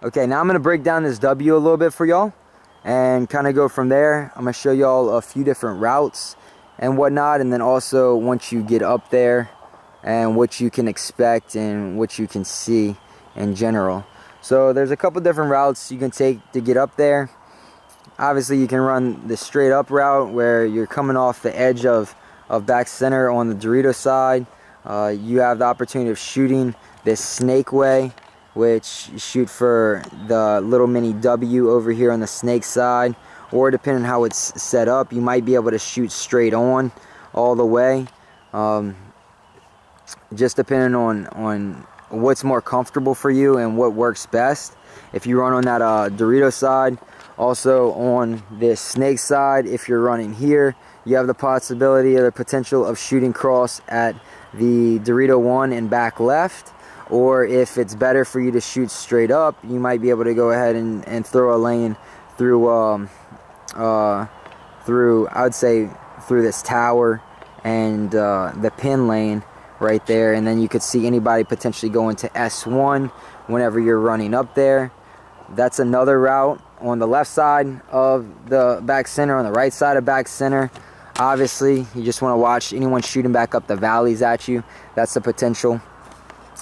Okay, now I'm going to break down this W a little bit for y'all and kind of go from there. I'm going to show y'all a few different routes and whatnot, and then also once you get up there and what you can expect and what you can see in general. So there's a couple different routes you can take to get up there. Obviously you can run the straight up route where you're coming off the edge of back center on the Dorito side. You have the opportunity of shooting this snake way, which you shoot for the little mini W over here on the snake side, or depending on how it's set up, you might be able to shoot straight on all the way, just depending on what's more comfortable for you and what works best. If you run on that Dorito side, also on this snake side, if you're running here, you have the possibility or the potential of shooting cross at the Dorito 1 and back left. Or if it's better for you to shoot straight up, you might be able to go ahead and throw a lane through I would say through this tower and the pin lane right there, and then you could see anybody potentially going to S1 whenever you're running up there. That's another route on the left side of the back center. On the right side of back center, obviously you just want to watch anyone shooting back up the valleys at you. That's the potential.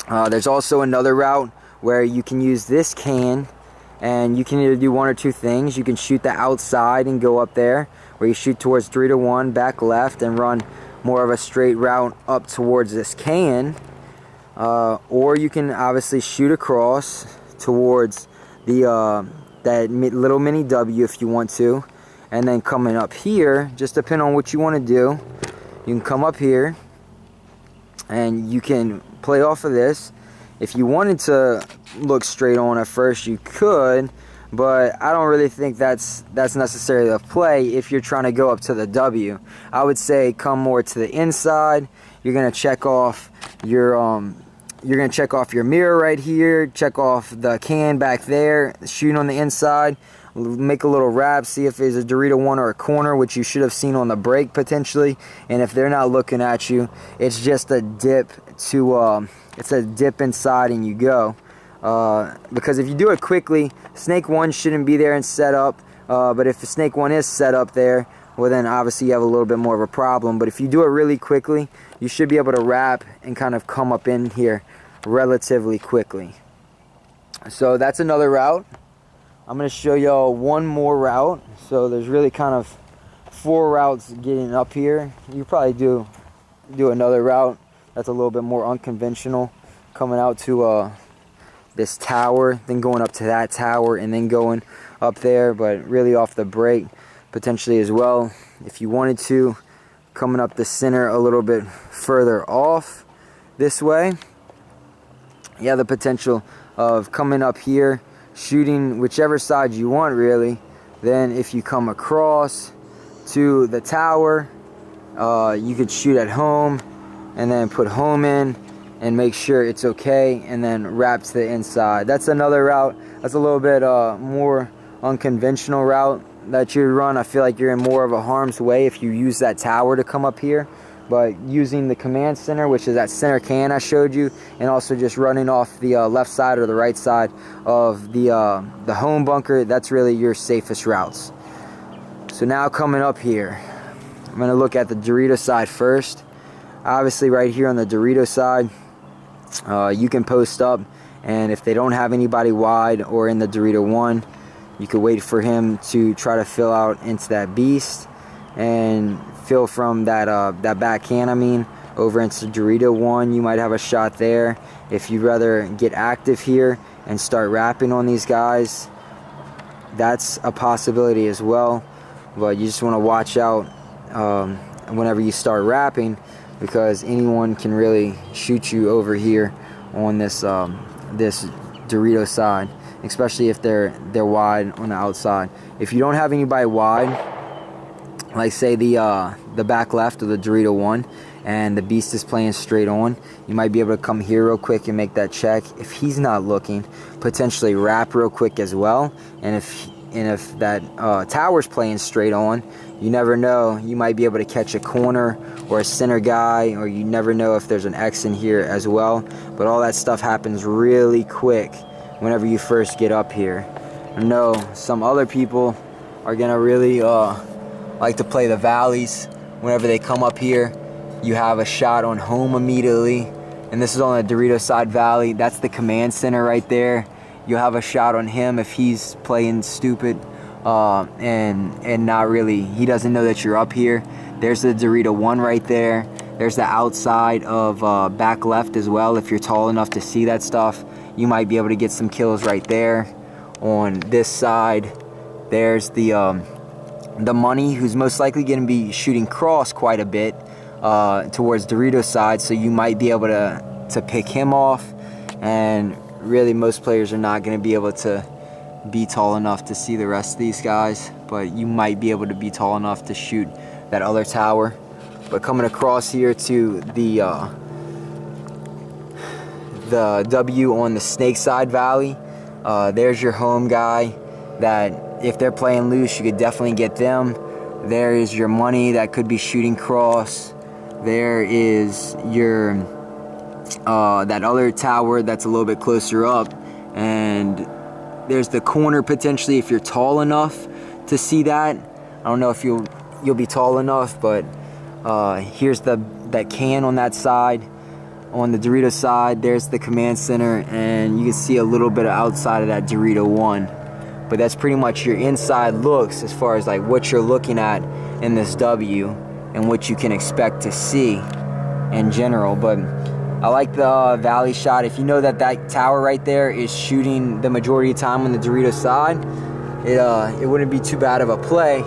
There's also another route where you can use this can, and you can either do one or two things. You can shoot the outside and go up there, where you shoot towards 3 to 1 back left and run more of a straight route up towards this can, or you can obviously shoot across towards the that little mini W if you want to, and then coming up here, just depending on what you want to do, you can come up here and you can play off of this. If you wanted to look straight on at first, you could, but I don't really think that's necessarily the play if you're trying to go up to the W. I would say come more to the inside. You're gonna check off your mirror right here, check off the can back there, shoot on the inside, make a little wrap, see if there's a Dorito 1 or a corner, which you should have seen on the break potentially. And if they're not looking at you, it's just a dip to it's a dip inside and you go. Because if you do it quickly, snake 1 shouldn't be there and set up, but if snake 1 is set up there, well then obviously you have a little bit more of a problem. But if you do it really quickly, you should be able to wrap and kind of come up in here relatively quickly. So that's another route. I'm going to show y'all one more route. So there's really kind of 4 routes getting up here. You probably do another route that's a little bit more unconventional, coming out to this tower, then going up to that tower, and then going up there, but really off the break potentially as well. If you wanted to, coming up the center a little bit further off this way, you have the potential of coming up here, shooting whichever side you want really. Then if you come across to the tower, you could shoot at home and then put home in and make sure it's okay, and then wrap to the inside. That's another route. That's a little bit more unconventional route that you run. I feel like you're in more of a harm's way if you use that tower to come up here. But using the command center, which is that center can I showed you, and also just running off the left side or the right side of the home bunker, that's really your safest routes. So now coming up here, I'm going to look at the Dorito side first. Obviously right here on the Dorito side, you can post up, and if they don't have anybody wide or in the Dorito 1, you could wait for him to try to fill out into that beast and fill from that that back can, over into Dorito 1. You might have a shot there. If you'd rather get active here and start wrapping on these guys, that's a possibility as well. But you just want to watch out whenever you start wrapping, because anyone can really shoot you over here on this this Dorito side, especially if they're wide on the outside. If you don't have anybody wide, like say the back left of the Dorito 1, and the beast is playing straight on, you might be able to come here real quick and make that check. If he's not looking, potentially wrap real quick as well. And if that tower's playing straight on, you never know, you might be able to catch a corner or a center guy, or you never know if there's an X in here as well. But all that stuff happens really quick whenever you first get up here. I know some other people are gonna really like to play the valleys. Whenever they come up here, you have a shot on home immediately. And this is on the Dorito side valley. That's the command center right there. You'll have a shot on him if he's playing stupid and not really, he doesn't know that you're up here. There's the Dorito 1 right there. There's the outside of back left as well. If you're tall enough to see that stuff, you might be able to get some kills right there. On this side, there's the money, who's most likely going to be shooting cross quite a bit towards Dorito's side, so you might be able to pick him off. And really, most players are not going to be able to be tall enough to see the rest of these guys, but you might be able to be tall enough to shoot that other tower. But coming across here to the W on the Snake Side Valley, there's your home guy that if they're playing loose, you could definitely get them. There is your money that could be shooting cross. There is your that other tower that's a little bit closer up, and there's the corner potentially if you're tall enough to see that. I don't know if you'll be tall enough, but here's that can on that side. On the Dorito side, there's the command center, and you can see a little bit of outside of that Dorito 1. But that's pretty much your inside looks as far as like what you're looking at in this W and what you can expect to see in general. But I like the valley shot. If you know that tower right there is shooting the majority of the time on the Dorito side, it wouldn't be too bad of a play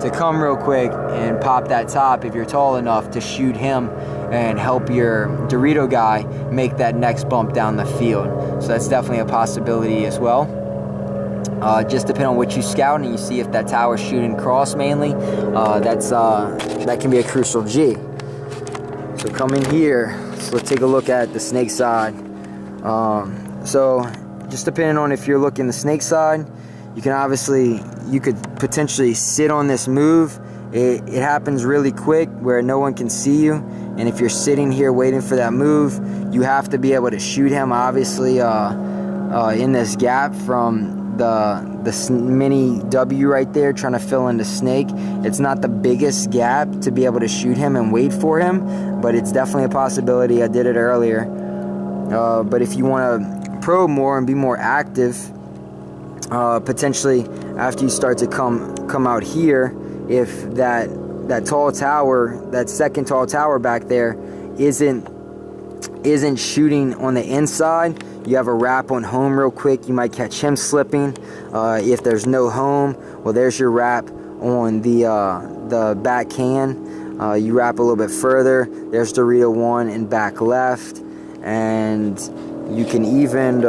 to come real quick and pop that top if you're tall enough to shoot him and help your Dorito guy make that next bump down the field. So that's definitely a possibility as well. Just depending on what you scout and you see if that tower's shooting cross mainly, that can be a crucial G. So come in here, so let's take a look at the snake side. So just depending on if you're looking the snake side, you could potentially sit on this move. It happens really quick where no one can see you, and if you're sitting here waiting for that move, you have to be able to shoot him obviously in this gap from the mini W right there, trying to fill in the snake. It's not the biggest gap to be able to shoot him and wait for him, but it's definitely a possibility. I did it earlier. But if you want to probe more and be more active, potentially after you start to come out here, if that tall tower, that second tall tower back there isn't shooting on the inside, you have a wrap on home real quick, you might catch him slipping. If there's no home, well, there's your wrap on the back can. You wrap a little bit further, there's Dorito 1 in back left, and you can even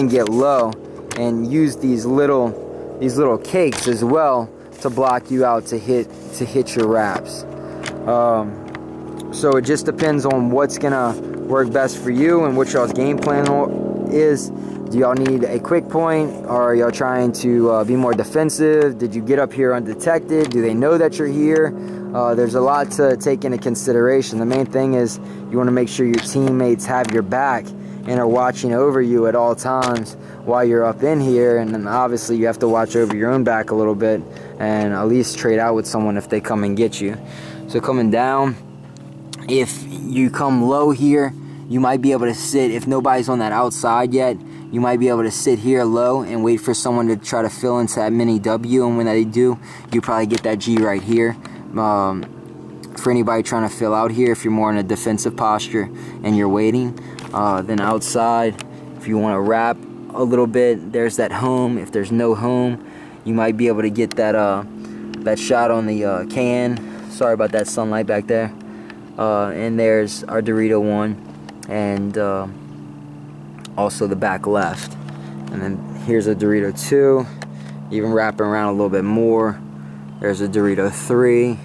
get low and use these little cakes as well to block you out to hit your wraps. So it just depends on what's gonna work best for you and what y'all's game plan is. Do y'all need a quick point, or are y'all trying to be more defensive? Did you get up here undetected? Do they know that you're here? There's a lot to take into consideration. The main thing is you want to make sure your teammates have your back and are watching over you at all times while you're up in here, and then obviously you have to watch over your own back a little bit and at least trade out with someone if they come and get you. So coming down, if you come low here, you might be able to sit, if nobody's on that outside yet, you might be able to sit here low and wait for someone to try to fill into that mini W, and when they do, you probably get that G right here. For anybody trying to fill out here, if you're more in a defensive posture and you're waiting, then outside, if you want to wrap a little bit, there's that home. If there's no home, you might be able to get that shot on the can. Sorry about that sunlight back there. And there's our Dorito 1, and also the back left. And then here's a Dorito 2, even wrapping around a little bit more. There's a Dorito 3.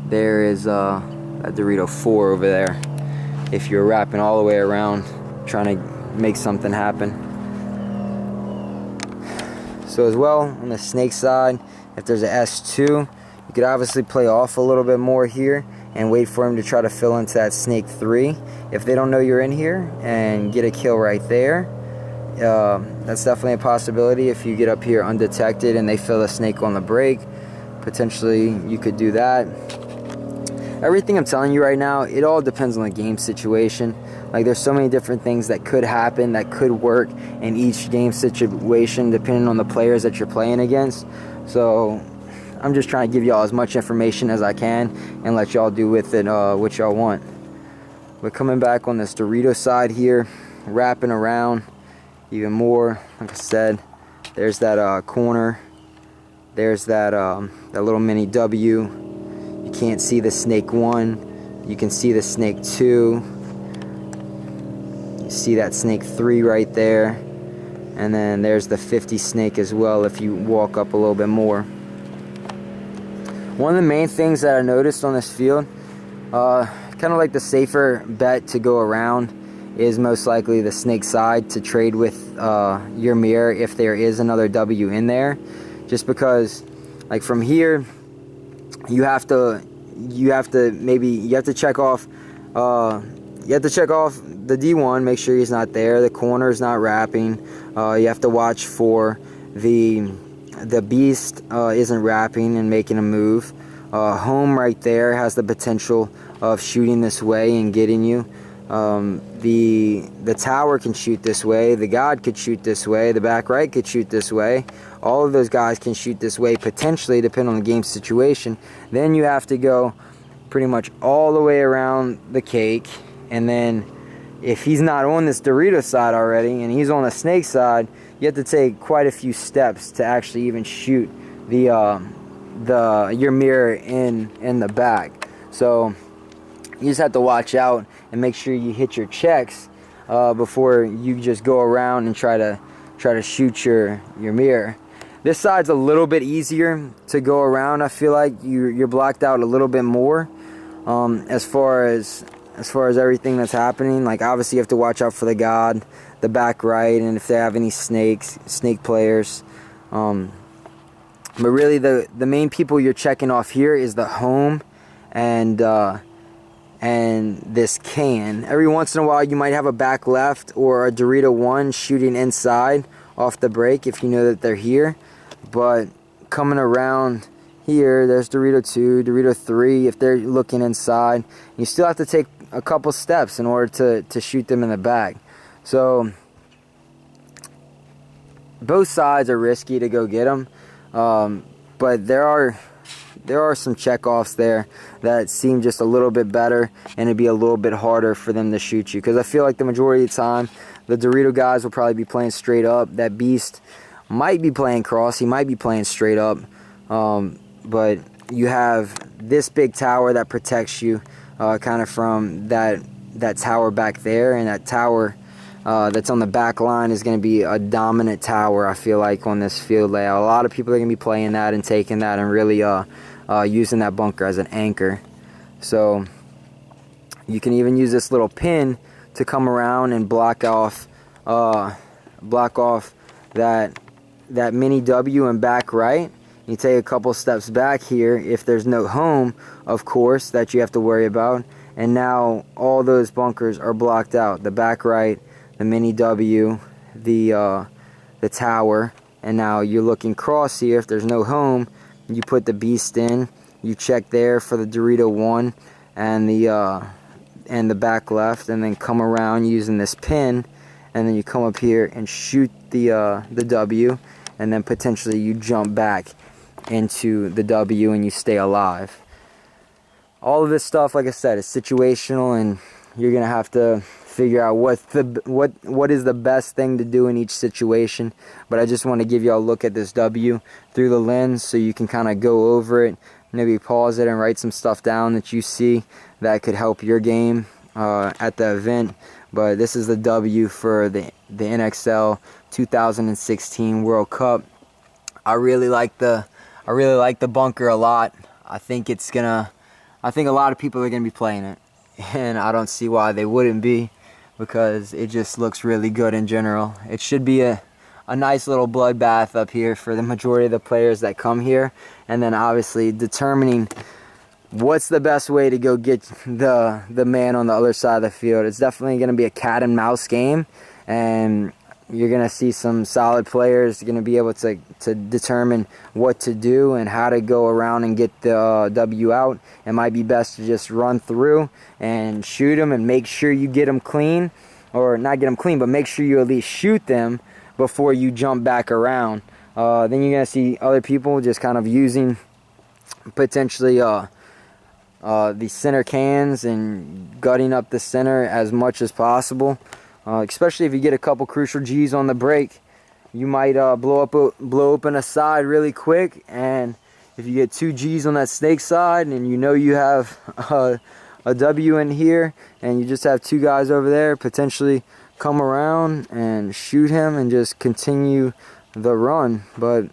There is a Dorito 4 over there. If you're wrapping all the way around, trying to make something happen. So as well, on the snake side, if there's a S2, you could obviously play off a little bit more here and wait for him to try to fill into that snake 3. If they don't know you're in here, and get a kill right there. That's definitely a possibility. If you get up here undetected and they fill the snake on the break, potentially you could do that. Everything I'm telling you right now, it all depends on the game situation. Like, there's so many different things that could happen, that could work in each game situation, depending on the players that you're playing against. So I'm just trying to give y'all as much information as I can and let y'all do with it what y'all want. We're coming back on this Dorito side here, wrapping around even more. Like I said, there's that corner. There's that that little mini W. You can't see the snake 1. You can see the snake 2. You see that snake 3 right there. And then there's the 50 snake as well if you walk up a little bit more. One of the main things that I noticed on this field, kind of like the safer bet to go around, is most likely the snake side to trade with your mirror if there is another W in there. Just because, like, from here, you have to check off the D1, make sure he's not there. The corner is not wrapping. You have to watch for the beast isn't wrapping and making a move. Home right there has the potential of shooting this way and getting you. The tower can shoot this way. The god could shoot this way. The back right could shoot this way. All of those guys can shoot this way potentially, depending on the game situation. Then you have to go pretty much all the way around the cake, and then if he's not on this Dorito side already and he's on the snake side, you have to take quite a few steps to actually even shoot your mirror in the back. So you just have to watch out and make sure you hit your checks before you just go around and try to shoot your mirror. This side's a little bit easier to go around. I feel like you're blocked out a little bit more as far as everything that's happening. Like, obviously you have to watch out for the god, the back right, and if they have any snake players. But really the main people you're checking off here is the home and this can. Every once in a while you might have a back left or a Dorito 1 shooting inside off the break if you know that they're here. But coming around here, there's Dorito 2, Dorito 3 if they're looking inside. You still have to take a couple steps in order to shoot them in the back. So both sides are risky to go get them. But there are some checkoffs there that seem just a little bit better, and it'd be a little bit harder for them to shoot you, because I feel like the majority of the time the Dorito guys will probably be playing straight up. That beast might be playing cross, he might be playing straight up, but you have this big tower that protects you kind of from that tower back there, and that tower that's on the back line is going to be a dominant tower, I feel like, on this field layout. A lot of people are going to be playing that and taking that and really using that bunker as an anchor. So you can even use this little pin to come around and block off that mini W and back right. You take a couple steps back here if there's no home, of course, that you have to worry about, and now all those bunkers are blocked out. The back right, the mini W, the tower, and now you're looking cross here. If there's no home, you put the beast in, you check there for the Dorito 1 and the back left, and then come around using this pin, and then you come up here and shoot the W, and then potentially you jump back into the W and you stay alive. All of this stuff, like I said, is situational, and you're gonna have to figure out what is the best thing to do in each situation. But I just want to give you a look at this W through the lens so you can kind of go over it, maybe pause it and write some stuff down that you see that could help your game at the event. But this is the W for the NXL 2016 World Cup. I really like the bunker a lot. I think a lot of people are gonna be playing it, and I don't see why they wouldn't be, because it just looks really good in general. It should be a nice little bloodbath up here for the majority of the players that come here, and then obviously determining what's the best way to go get the man on the other side of the field? It's definitely going to be a cat and mouse game, and you're going to see some solid players going to be able to determine what to do and how to go around and get the W out. It might be best to just run through and shoot them and make sure you get them clean, or not get them clean, but make sure you at least shoot them before you jump back around. Then you're going to see other people just kind of using potentially the center cans and gutting up the center as much as possible. Especially if you get a couple crucial G's on the break, you might blow open a side really quick. And if you get 2 G's on that snake side, and you know you have a W in here, and you just have 2 guys over there, potentially come around and shoot him and just continue the run. But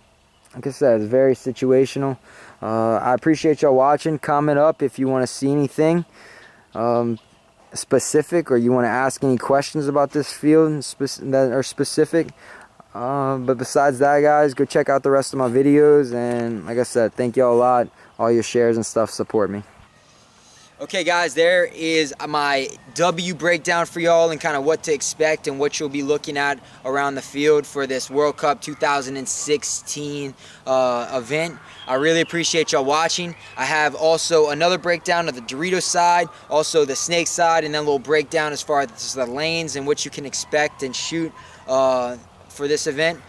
like I said, it's very situational. I appreciate y'all watching. Comment up if you want to see anything specific, or you want to ask any questions about this field that are specific. But besides that, guys, go check out the rest of my videos. And like I said, thank y'all a lot. All your shares and stuff support me. Okay, guys, there is my W breakdown for y'all and kind of what to expect and what you'll be looking at around the field for this World Cup 2016 event. I really appreciate y'all watching. I have also another breakdown of the Dorito side, also the snake side, and then a little breakdown as far as the lanes and what you can expect and shoot for this event.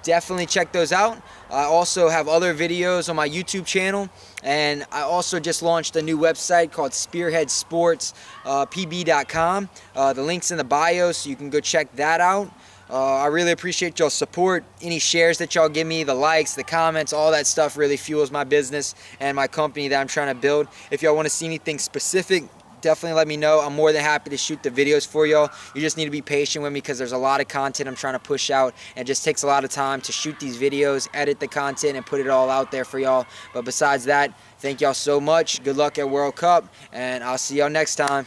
Definitely check those out. I also have other videos on my YouTube channel, and I also just launched a new website called spearheadsportspb.com. The link's in the bio, so you can go check that out. I really appreciate y'all's support. Any shares that y'all give me, the likes, the comments, all that stuff really fuels my business and my company that I'm trying to build. If y'all want to see anything specific, definitely let me know. I'm more than happy to shoot the videos for y'all. You just need to be patient with me because there's a lot of content I'm trying to push out, and it just takes a lot of time to shoot these videos, edit the content, and put it all out there for y'all. But besides that, thank y'all so much. Good luck at World Cup, and I'll see y'all next time.